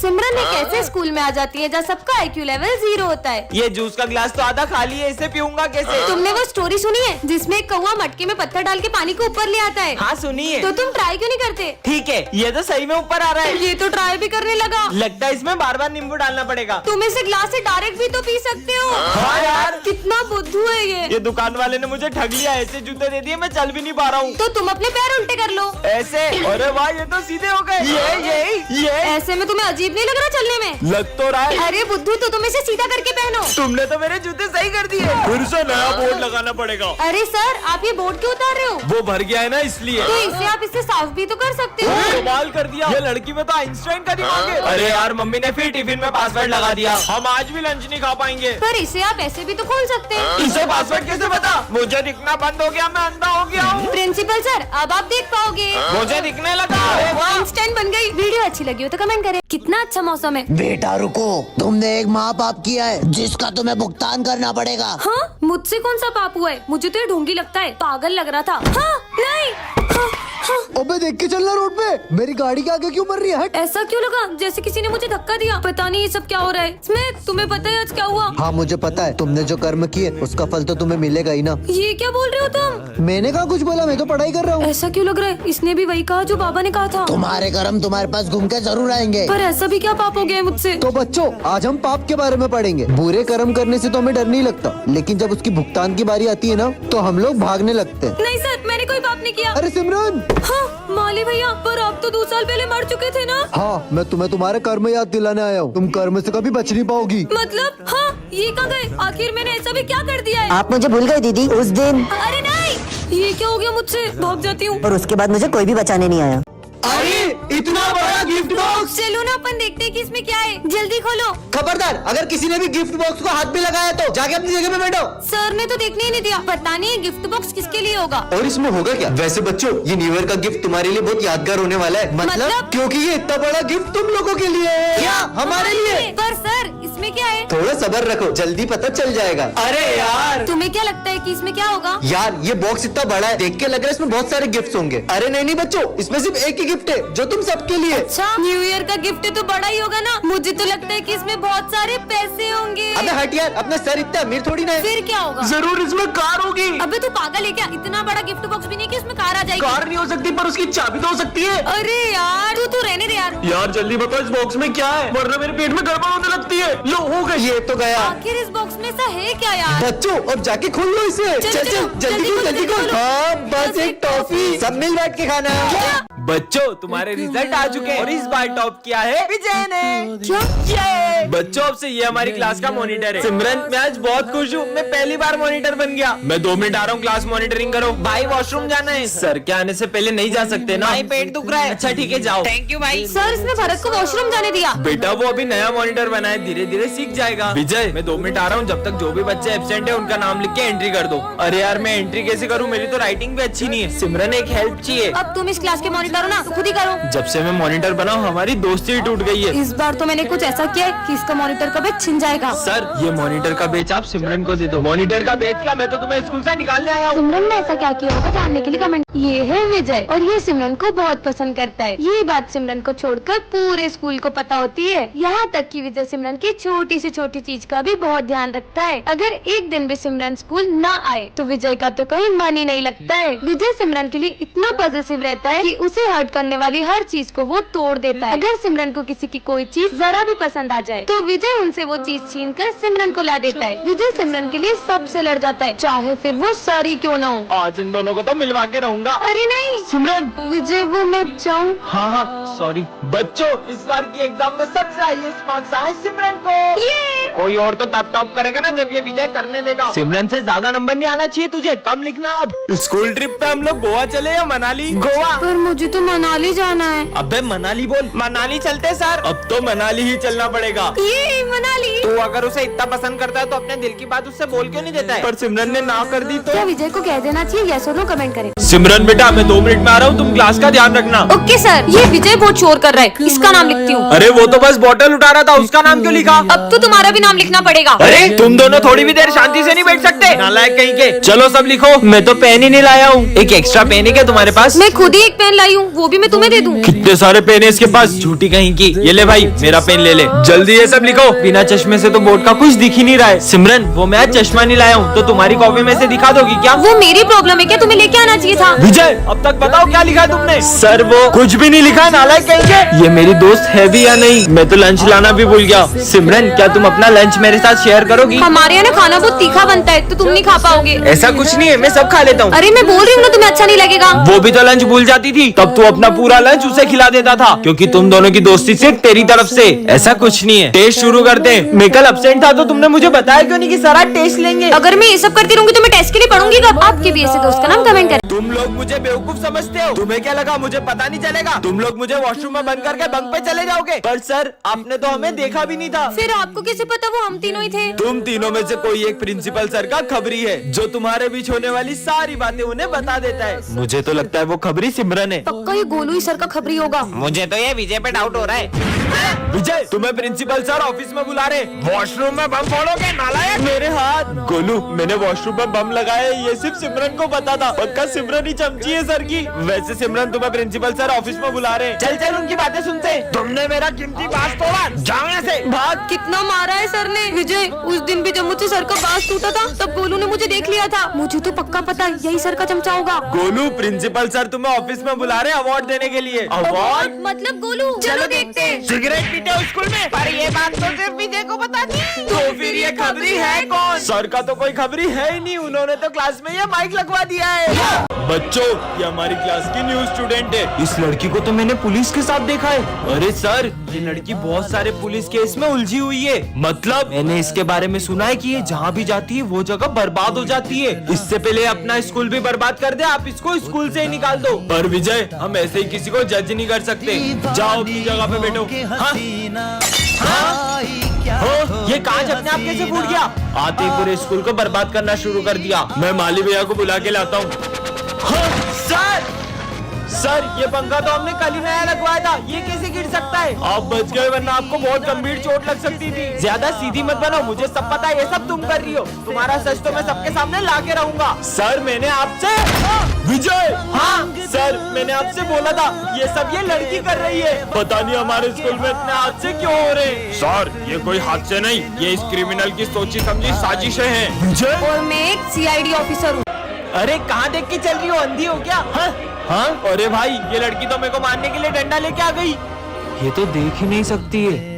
सिमरन एक ऐसे स्कूल में आ जाती है जहाँ सबका IQ लेवल 0 होता है। ये जूस का गिलास तो आधा खाली है, इसे पीऊंगा कैसे? तुमने वो स्टोरी सुनी है जिसमें एक कौवा मटके में पत्थर डाल के पानी को ऊपर ले आता है? हाँ सुनिए। तो तुम ट्राई क्यों नहीं करते? ठीक है, ये तो सही में ऊपर आ रहा है। ये तो ट्राई भी करने लगा। लगता है इसमें बार बार नींबू डालना पड़ेगा। तुम इसे ग्लास से डायरेक्ट भी तो पी सकते हो। हाँ यार, कितना बुद्धू है ये दुकान वाले ने मुझे ठग लिया, ऐसे जूते दे दिए, मैं चल भी नहीं पा रहा हूँ। तो तुम अपने पैर उल्टे कर लो ऐसे। अरे वाह, ये तो सीधे हो गए। ये ऐसे में तुम्हें अजीब नहीं लग रहा चलने में? लग तो रहा है। अरे बुद्धू, तो तुम इसे सीधा करके पहनो। तुमने तो मेरे जूते सही कर दिए। फिर से नया बोर्ड लगाना पड़ेगा। अरे सर, आप ये बोर्ड क्यों उतार रहे हो? वो भर गया है ना, इसलिए। तो इसे आप इससे साफ भी तो कर सकते हो। कमाल कर दिया, ये लड़की में तो आइंस्टाइन का दिमाग है। अरे यार, मम्मी ने फिर टिफिन में पासवर्ड लगा दिया, हम आज भी लंच नहीं खा पाएंगे। पर इसे आप ऐसे भी तो खोल सकते हैं। इसे पासवर्ड कैसे पता? मुझे दिखना बंद हो गया, मैं अंधा हो गया हूँ। प्रिंसिपल सर, अब आप देख पाओगे। मुझे दिखने लगा। आइंस्टाइन बन गई। वीडियो अच्छी लगी हो तो कमेंट करें। कितना अच्छा मौसम है। बेटा रुको, तुमने एक महापाप किया है जिसका तुम्हें भुगतान करना पड़ेगा। हाँ, मुझसे कौन सा पाप हुआ है? मुझे तो ये ढोंगी लगता है, पागल लग रहा था। हाँ, नहीं। हाँ, हाँ। अबे देख के चलना रोड पे, मेरी गाड़ी के आगे क्यों मर रही है? हट। ऐसा क्यों लगा जैसे किसी ने मुझे धक्का दिया? पता नहीं ये सब क्या हो रहा है। स्मिथ, तुम्हें पता है आज क्या हुआ? हाँ मुझे पता है, तुमने जो कर्म किए उसका फल तो तुम्हें मिलेगा ही ना। ये क्या बोल रहे हो तुम? मैंने कहा कुछ बोला, मैं तो पढ़ाई कर रहा हूँ। ऐसा क्यों लग रहा है? इसने भी वही कहा जो बाबा ने कहा था। तुम्हारे कर्म तुम्हारे पास घूम के जरूर आएंगे। पर ऐसा भी क्या पाप हो गया है मुझसे? तो बच्चों, आज हम पाप के बारे में पढ़ेंगे। बुरे कर्म करने से तो हमें डर नहीं लगता, लेकिन जब उसकी भुगतान की बारी आती है ना, तो हम लोग भागने लगते हैं। नहीं सर, मैंने कोई पाप नहीं किया। अरे सिमरन। हाँ, माली भैया, पर आप तो 2 साल पहले मर चुके थे ना? हाँ, मैं तुम्हें तुम्हारे कर्म याद दिलाने आया हूँ। तुम कर्म से कभी बच नहीं पाओगी। मतलब? हाँ, ये कहाँ गए? आखिर मैंने ऐसा भी क्या कर दिया है? आप मुझे भूल गए दीदी उस दिन, अरे नहीं, ये क्या हो गया मुझसे? भाग जाती हूँ। और उसके बाद मुझे कोई भी बचाने नहीं आया। अरे इतना बड़ा गिफ्ट बॉक्स! चलो ना, अपन देखते हैं कि इसमें क्या है। जल्दी खोलो। खबरदार, अगर किसी ने भी गिफ्ट बॉक्स को हाथ में लगाया तो जाके अपनी जगह पे बैठो। सर ने तो देखने ही नहीं दिया। पता नहीं ये गिफ्ट बॉक्स किसके लिए होगा। और इसमें होगा क्या? वैसे बच्चों, ये न्यू ईयर का गिफ्ट तुम्हारे लिए बहुत यादगार होने वाला है। मतलब? क्योंकि ये इतना बड़ा गिफ्ट तुम लोगों के लिए है। क्या हमारे लिए? पर सर, इसमें क्या है? थोड़ा सब्र रखो, जल्दी पता चल जाएगा। अरे यार, तुम्हें क्या लगता है कि इसमें क्या होगा? यार ये बॉक्स इतना बड़ा है, देख के लग रहा है इसमें बहुत सारे गिफ्ट होंगे। अरे नहीं नहीं बच्चों, इसमें सिर्फ एक ही गिफ्ट है जो तुम सबके लिए। अच्छा, न्यू ईयर का गिफ्ट है तो बड़ा ही होगा ना? मुझे तो लगता है कि इसमें बहुत सारे पैसे होंगे। अबे हट यार, अपना सर इतना अमीर थोड़ी ना है। फिर क्या होगा? जरूर इसमें कार होगी। अबे तू पागल है क्या? इतना बड़ा गिफ्ट बॉक्स भी नहीं कि उसमें कार आ जाएगी। कार नहीं हो सकती, पर उसकी चाबी तो हो सकती है। अरे यार, तू रहने दे यार। यार जल्दी बताओ, इस बॉक्स में क्या है, वरना मेरे पेट में गड़बड़ होने लगती है। लो हो गई। ये तो गया। आखिर इस बॉक्स में ऐसा है क्या यार? बच्चों अब जाके खोल लो इसे। चल, चल, जल्दी खोल, जल्दी खोल। हाँ बस एक टॉफी, सब मिल बैठ के खाना। बच्चों, तुम्हारे रिजल्ट आ चुके हैं और इस बार टॉप किया है विजय ने। क्या? ये बच्चों, अब से ये हमारी क्लास का मॉनिटर है। सिमरन, मैं आज बहुत खुश हूँ, मैं पहली बार मॉनिटर बन गया। मैं 2 मिनट आ रहा हूँ, क्लास मॉनिटरिंग करो। भाई वॉशरूम जाना है। सर के आने से पहले नहीं जा सकते ना? भाई पेट दुख रहा है। अच्छा ठीक है, जाओ। थैंक यू भाई। सर, इसने भरत को वॉशरूम जाने दिया। बेटा वो अभी नया मॉनिटर बना है, धीरे धीरे सीख जाएगा। विजय, मैं 2 मिनट आ रहा हूँ, जब तक जो भी बच्चे एब्सेंट है उनका नाम लिख के एंट्री कर दो। अरे यार, मैं एंट्री कैसे करूँ? मेरी तो राइटिंग भी अच्छी नहीं है। सिमरन, एक हेल्प चाहिए। अब तुम इस क्लास के मॉनिटर हो ना, तो खुद ही करो। जब से मैं मॉनिटर बना हूँ, हमारी दोस्ती ही टूट गई है। इस बार तो मैंने कुछ ऐसा किया है कि इसका मॉनिटर का बेच छिन जाएगा। सर, ये मॉनिटर का बेच आप सिमरन को दे दो। मॉनिटर का बेच क्या? मैं तो तुम्हें स्कूल से निकालने आया हूँ। सिमरन ने ऐसा क्या किया होगा जानने के लिए कमेंट। ये है विजय और ये सिमरन को बहुत पसंद करता है। ये बात सिमरन को छोड़कर पूरे स्कूल को पता होती है। यहाँ तक कि विजय सिमरन की छोटी से छोटी चीज का भी बहुत ध्यान रखता है। अगर एक दिन भी सिमरन स्कूल ना आए तो विजय का तो कहीं मन ही नहीं लगता है। विजय सिमरन के लिए इतना पॉजिटिव रहता है कि उसे हर्ट करने वाली हर चीज को वो तोड़ देता है। अगर सिमरन को किसी की कोई चीज जरा भी पसंद आ जाए तो विजय उनसे वो चीज छीन कर सिमरन को ला देता है। विजय सिमरन के लिए सबसे लड़ जाता है, चाहे फिर वो सारी क्यों ना हो। आज इन दोनों को तो मिलवा के रहूंगा। अरे नहीं सिमरन। विजय, वो मैं चाहूँ। हाँ, सॉरी। बच्चों, इस बार की एग्जाम में सबसे हाईएस्ट मार्क्स आए सिमरन को। कोई और तो तब टॉप करेगा ना जब ये विजय करने देगा। सिमरन से ज्यादा नंबर नहीं आना चाहिए तुझे, कम लिखना। अब स्कूल ट्रिप पे हम लोग गोवा चले या मनाली? गोवा। पर मुझे तो मनाली जाना है। अबे मनाली बोल। मनाली चलते सर। अब तो मनाली ही चलना पड़ेगा। ये मनाली। तू अगर उसे इतना पसंद करता है तो अपने दिल की बात उससे बोल क्यों नहीं देता है? पर सिमरन ने ना कर दी तो? क्या विजय को कह देना चाहिए? यस और नो कमेंट करें। सिमरन बेटा, मैं 2 मिनट में आ रहा हूँ, तुम क्लास का ध्यान रखना। Okay sir. ये विजय बहुत शोर कर रहा है, इसका नाम लिखती हूँ। अरे वो तो बस बॉटल उठा रहा था, उसका नाम क्यों लिखा? अब तो तुम्हारा भी नाम लिखना पड़ेगा। अरे तुम दोनों थोड़ी भी देर शांति से नहीं बैठ सकते, नालायक कहीं के। चलो सब लिखो। मैं तो पेन ही नहीं लाया हूँ। एक एक्स्ट्रा पेन है क्या तुम्हारे पास? मैं खुद ही एक पेन लाई हूँ, वो भी मैं तुम्हें दे दूँ। कितने सारे पेन है इसके पास, झूठी कहीं की। ये ले भाई मेरा पेन ले ले, जल्दी ये सब लिखो। बिना चश्मे से तो बोर्ड का कुछ दिख ही नहीं रहा है। सिमरन वो मैं आज चश्मा नहीं लाया हूँ, तो तुम्हारी कॉपी में से दिखा दोगी क्या? वो मेरी प्रॉब्लम है क्या, तुम्हें लेके आना चाहिए था। विजय अब तक बताओ क्या लिखा है तुमने? सर वो कुछ भी नहीं लिखा, नालायक कहीं के। ये मेरी दोस्त है भी या नहीं? मैं तो लंच लाना भी भूल गया। सिमरन क्या तुम अपना लंच मेरे साथ शेयर करोगी? हमारे यहाँ ना खाना बहुत तीखा बनता है, तो तुम नहीं खा पाओगे। ऐसा कुछ नहीं है, मैं सब खा लेता हूँ। अरे मैं बोल रही हूँ ना, तुम्हें अच्छा नहीं लगेगा। वो भी तो लंच भूल जाती थी, तब तू अपना पूरा लंच उसे खिला देता था, क्योंकि तुम दोनों की दोस्ती सिर्फ तेरी तरफ से। ऐसा कुछ नहीं है। टेस्ट शुरू करते हैं। मैं कल अब्सेंट था तो तुमने मुझे बताया क्यों नहीं कि सर आज टेस्ट लेंगे? अगर मैं ये सब करती रहूंगी तो मैं टेस्ट के लिए पढ़ूंगी कब? आपके भी ऐसे दोस्त का नाम कमेंट करें। तुम लोग मुझे बेवकूफ समझते हो। तुम्हें क्या लगा मुझे पता नहीं चलेगा? तुम लोग मुझे वॉशरूम में बंद करके बंक पे चले जाओगे। पर सर आपने तो हमें देखा भी नहीं था। फिर आपको कैसे पता वो हम तीनों ही थे? तुम तीनों में से कोई एक प्रिंसिपल सर का खबरी है, जो तुम्हारे बीच होने वाली सारी बातें उन्हें बता देता है। मुझे तो लगता है वो खबरी सिमरन है। पक्का ये गोलू ही सर का खबरी होगा। मुझे तो ये विजय पे डाउट हो रहा है। विजय तुम्हें प्रिंसिपल सर ऑफिस में बुला रहे। वॉशरूम में बम फोड़ोगे नालायक? मेरे हाथ। गोलू मैंने वॉशरूम में बम लगाया, ये सिर्फ सिमरन को पता था। पक्का सिमरन ही चमची है सर की। वैसे सिमरन तुम्हें प्रिंसिपल सर ऑफिस में बुला रहे। चल चल उनकी बातें सुनते। तुमने मेरा कीमती बांस तोड़ा, जाओ यहाँ से भाग। कितना मारा है सर ने। विजय उस दिन भी जब मुझसे सर का बांस टूटा था, तब गोलू ने मुझे देख लिया था। मुझे तो पक्का पता यही सर का चमचा होगा। गोलू प्रिंसिपल सर तुम्हें ऑफिस में बुला रहे अवार्ड देने के लिए। अवार्ड मतलब गोलू, चलो देखते हैं। सिगरेट पीते हो स्कूल में? पर ये बात तो सिर्फ विजय को पता थी। तो फिर ये खबरी है कौन? सर का तो कोई खबरी है ही नहीं, उन्होंने तो क्लास में ये माइक लगवा दिया है। बच्चों ये हमारी क्लास की न्यू स्टूडेंट है। इस लड़की को तो मैंने पुलिस के साथ देखा है। अरे सर ये लड़की बहुत सारे पुलिस केस में उलझी हुई है। मतलब मैंने इसके बारे में सुना है कि ये जहाँ भी जाती है वो जगह बर्बाद हो जाती है। इससे पहले अपना स्कूल भी बर्बाद कर दे, आप इसको स्कूल से ही निकाल दो। पर विजय हम ऐसे ही किसी को जज नहीं कर सकते। जाओ अपनी जगह पे बैठो। हाँ? ये कांच अपने आप कैसे फूट गया? आते ही पूरे स्कूल को बर्बाद करना शुरू कर दिया। मैं माली भैया को बुला के लाता हूँ। सर ये पंखा तो हमने कल ही नया लगवाया था, ये कैसे गिर सकता है? आप बच गए वरना आपको बहुत गंभीर चोट लग सकती थी। ज्यादा सीधी मत बनो, मुझे सब पता है ये सब तुम कर रही हो। तुम्हारा सच तो मैं सबके सामने ला के रहूंगा। सर मैंने आपसे विजय, हाँ सर मैंने आपसे बोला था ये सब ये लड़की कर रही है। पता नहीं हमारे स्कूल में इतने हादसे क्यों हो रहे हैं। सर ये कोई हादसे नहीं, ये इस क्रिमिनल की सोची समझी साजिशें हैं। विजय और मैं एक CID ऑफिसर हूँ। अरे कहाँ देख के चल रही हो, अंधी हो क्या? हाँ अरे भाई ये लड़की तो मेरे को मारने के लिए डंडा लेके आ गई। ये तो देख ही नहीं सकती है।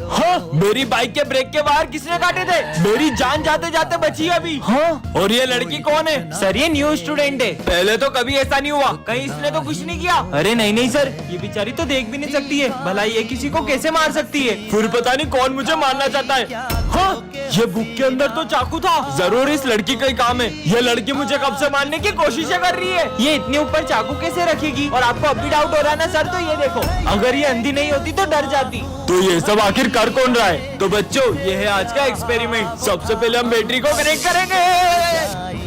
हाँ मेरी बाइक के ब्रेक के बाहर किसने काटे थे? मेरी जान जाते जाते बची अभी। हाँ और ये लड़की कौन है? सर ये न्यू स्टूडेंट है। पहले तो कभी ऐसा नहीं हुआ, कहीं इसने तो कुछ नहीं किया। अरे नहीं सर ये बेचारी तो देख भी नहीं सकती है, भला ये किसी को कैसे मार सकती है? फिर पता नहीं कौन मुझे मारना चाहता है। हाँ ये बुक के अंदर तो चाकू था, जरूर इस लड़की का ही काम है। ये लड़की मुझे कब से मारने की कोशिशें कर रही है। ये इतने ऊपर चाकू कैसे रखेगी? और आपको अब भी डाउट हो रहा है ना सर, तो ये देखो अगर ये अंधी नहीं होती तो डर जाती। तो ये सब आखिर कर कौन रहा है? तो बच्चों ये है आज का एक्सपेरिमेंट। सबसे पहले हम बैटरी को कनेक्ट करेंगे।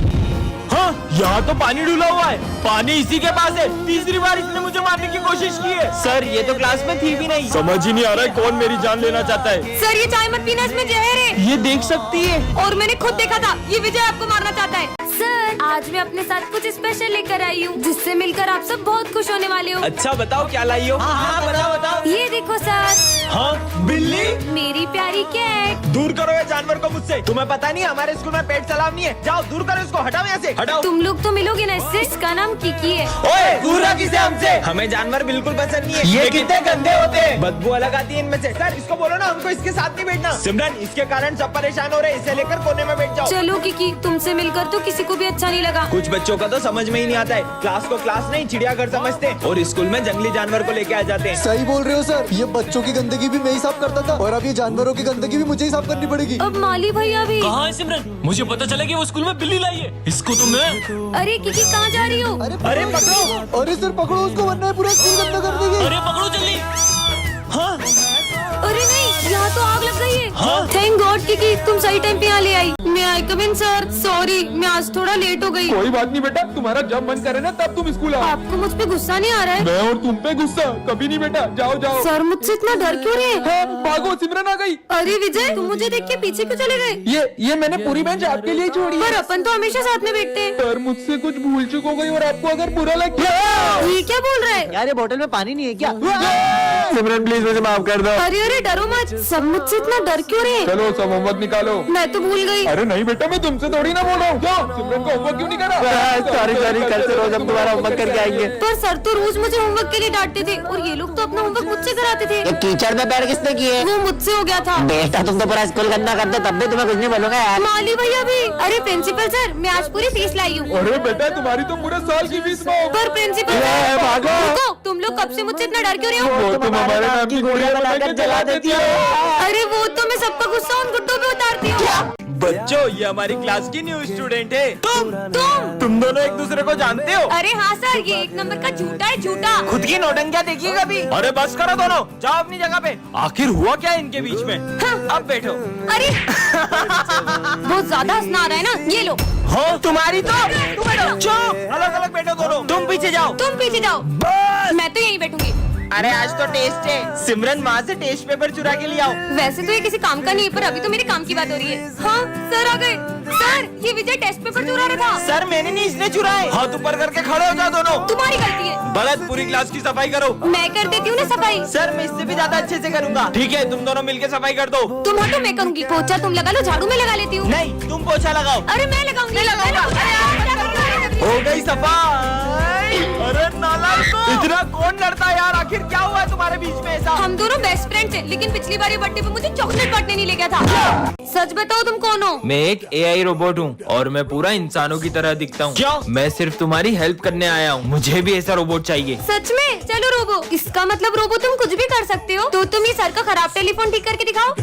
हाँ यहाँ तो पानी डूला हुआ है, पानी इसी के पास है। तीसरी बार इसने मुझे मारने की कोशिश की है। सर ये तो क्लास में थी भी नहीं। समझ ही नहीं आ रहा है कौन मेरी जान लेना चाहता है। सर ये चाय मत पीना, इसमें जहर है। ये देख सकती है और मैंने खुद देखा था, ये विजय आपको मारना चाहता है। सर आज मैं अपने साथ कुछ स्पेशल लेकर आई हूँ, जिससे मिलकर आप सब बहुत खुश होने वाले हो। अच्छा बताओ क्या लाई हो? हाँ बताओ। ये देखो सर। हाँ बिल्ली? मेरी प्यारी कैट। दूर करो ये जानवर को मुझसे। तुम्हें पता नहीं हमारे स्कूल में पेट सलाम नहीं है। जाओ दूर करो इसको, हटाओ यहाँ से, हटाओ। तुम लोग तो मिलोगे ना इससे, इसका नाम किकी है। ओए दूर रख इसे हमसे, हमें जानवर बिल्कुल पसंद नहीं है। ये कितने गंदे होते हैं, बदबू अलग आती है इनमें से। सर इसको बोलो ना हमको इसके साथ नहीं बैठना। सिमरन इसके कारण सब परेशान हो रहे हैं, इसे लेकर कोने में बैठ जाओ। चलो किकी, तुमसे मिलकर तो किसी को भी अच्छा नहीं लगा। कुछ बच्चों का तो समझ में ही नहीं आता है, क्लास को क्लास नहीं चिड़ियाघर समझते हैं और स्कूल में जंगली जानवर को लेके आ जाते हैं। सही बोल रहे हो सर, ये बच्चों की गंदगी भी मैं ही साफ करता था और अब ये जानवरों की गंदगी भी मुझे ही साफ करनी पड़ेगी। अब माली भैया भी। कहाँ है सिमरन? मुझे पता चला कि वो स्कूल में बिल्ली लाई है। इसको तो मैं। अरे किकी कहाँ जा रही हो? अरे पकड़ो, अरे सर पकड़ो उसको वरना ये पूरा स्कूल गंदा कर देगी। अरे पकड़ो जल्दी। हाँ अरे नहीं, यहाँ तो आग लग गई है। थैंक गॉड किकी तुम सही टाइम पे यहाँ ले आई। मैं आई कम इन सर? सॉरी, मैं आज थोड़ा लेट हो गई। कोई बात नहीं बेटा, तुम्हारा जब मन करे ना तब तुम स्कूल आओ। आपको मुझ पे गुस्सा नहीं आ रहा है? मैं और तुम पे गुस्सा कभी नहीं बेटा, जाओ जाओ। सर मुझसे इतना डर क्यों रहे हैं? हाँ, भागो, सिमरन आ गई। अरे विजय, तुम मुझे देख के पीछे क्यों चले गए? ये मैंने पूरी बेंच आपके लिए छोड़ी पर है। अपन तो हमेशा साथ में बैठते हैं। पर मुझसे कुछ भूल चुक हो गई और आपको अगर बुरा लग गया। ये क्या बोल रहा है? यार ये बोतल में पानी नहीं है क्या? सिमरन प्लीज मुझे माफ कर दो। अरे अरे डरो मत, सब मुझसे इतना डर क्यों रहे हैं? चलो सब होमवर्क निकालो। मैं तो भूल गई। अरे नहीं बेटा, मैं तुमसे थोड़ी ना बोल रहा हूँ। जाओ, सिमरन को होमवर्क क्यों नहीं करा? सॉरी कल से रोज हम तुम्हारा होमवर्क करके आएंगे। पर सर तो रोज मुझे होमवर्क के लिए डांटते थे और ये लोग तो अपना होमवर्क मुझसे कराते थे। ये कीचड़ में पैर किसने किए? वो मुझसे हो गया था। बेटा तुम तो पूरा स्कूल गंदा करते, तब भी तुम्हें कुछ नहीं बोलूंगा यार। माली भैया भी। अरे प्रिंसिपल सर, मैं आज पूरी फीस लाई हूँ। अरे बेटा, तुम्हारी तो पूरे साल की फीस माफ। पर प्रिंसिपल सर, भागो। रुको, तुम लोग कब से मुझसे इतना डर क्यों रहे हो? वो तुम हमारे नाम की गुड़िया बनाकर जला देती हो। अरे वो तो मैं सबका गुस्सा उन गुड्डों पे उतारती हूँ। बच्चों, ये हमारी क्लास की न्यू स्टूडेंट है। तुम दोनों एक दूसरे को जानते हो? अरे हाँ सर, ये एक नंबर का झूठा है, झूठा। खुद की नौटंकियां देखिए कभी। अरे बस करो दोनों, जाओ अपनी जगह पे। आखिर हुआ क्या इनके बीच में? अब बैठो। अरे बहुत ज्यादा हंसना आ रहा है ना, ये लो। हो तुम्हारी तो चुप, अलग अलग बैठो दोनों। तुम पीछे जाओ। तुम पीछे जाओ। मैं तो यहीं बैठूंगी। अरे आज तो टेस्ट है। सिमरन माँ से टेस्ट पेपर चुरा के ले आओ। वैसे तो ये किसी काम का नहीं है, पर अभी तो मेरे काम की बात हो रही है। हाँ सर आ गए। सर, ये विजय टेस्ट पेपर चुरा रहा था। सर मैंने नहीं, इसने चुराए। हाथ ऊपर करके खड़े हो जाओ दोनों। तुम्हारी गलती है। बलद, पूरी क्लास की सफाई करो। मैं कर देती हूँ ना सफाई। सर मैं इससे भी ज्यादा अच्छे से करूँगा। ठीक है, तुम दोनों मिलके सफाई कर दो। तुम हटो, मैं करूँगी। पोछा तुम लगा लो, झाड़ू मैं लगा लेती हूँ। नहीं, तुम पोछा लगाओ। अरे मैं लगाऊंगी। हो गई सफाई। अरे नालायकों, इतना कौन लड़ता है यार? आखिर क्या हुआ तुम्हारे बीच में ऐसा? हम दोनों बेस्ट फ्रेंड्स हैं, लेकिन पिछली बार ये बर्थडे पे मुझे चॉकलेट बांटने नहीं ले गया था। सच बताओ तुम कौन हो? मैं एक AI रोबोट हूँ और मैं पूरा इंसानों की तरह दिखता हूँ। क्यों? मैं सिर्फ तुम्हारी हेल्प करने आया हूँ। मुझे भी ऐसा रोबोट चाहिए। सच में? चलो रोबो। इसका मतलब रोबो तुम कुछ भी कर सकते हो। तो तुम ये सर का खराब टेलीफोन ठीक करके दिखाओ।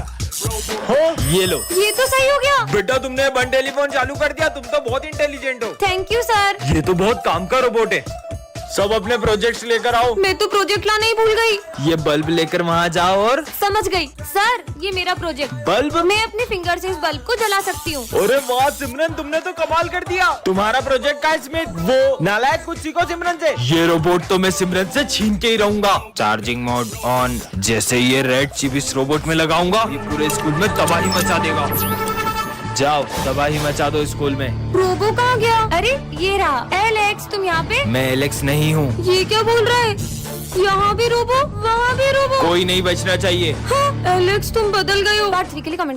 हो, ये लो। ये तो सही हो गया। बेटा तुमने बन टेलीफोन चालू कर दिया। तुम तो बहुत इंटेलिजेंट हो। Thank you sir. ये तो बहुत काम का रोबोट है। सब अपने प्रोजेक्ट्स लेकर आओ। मैं तो प्रोजेक्ट लाना ही भूल गई। ये बल्ब लेकर वहाँ जाओ और समझ गई सर, ये मेरा प्रोजेक्ट। बल्ब? मैं अपने फिंगर से इस बल्ब को जला सकती हूँ। अरे वाह सिमरन, तुमने तो कमाल कर दिया। तुम्हारा प्रोजेक्ट का इसमें वो नालायक, कुछ सीखो सिमरन से। ये रोबोट तो मैं सिमरन से छीन के ही रहूंगा। Charging mode on. जैसे ये रेड चिप इस रोबोट में लगाऊंगा, ये पूरे स्कूल में तबाही मचा देगा। जाओ, तबाही मचा दो स्कूल में। रोबो कहाँ गया? अरे ये रहा। एलेक्स, तुम यहाँ पे? मैं एलेक्स नहीं हूँ। ये क्या बोल रहा है? यहाँ भी रोबो, वहाँ भी रोबो। कोई नहीं बचना चाहिए। हाँ, एलेक्स तुम बदल गए हो। पार्ट 3 के लिए कमेंट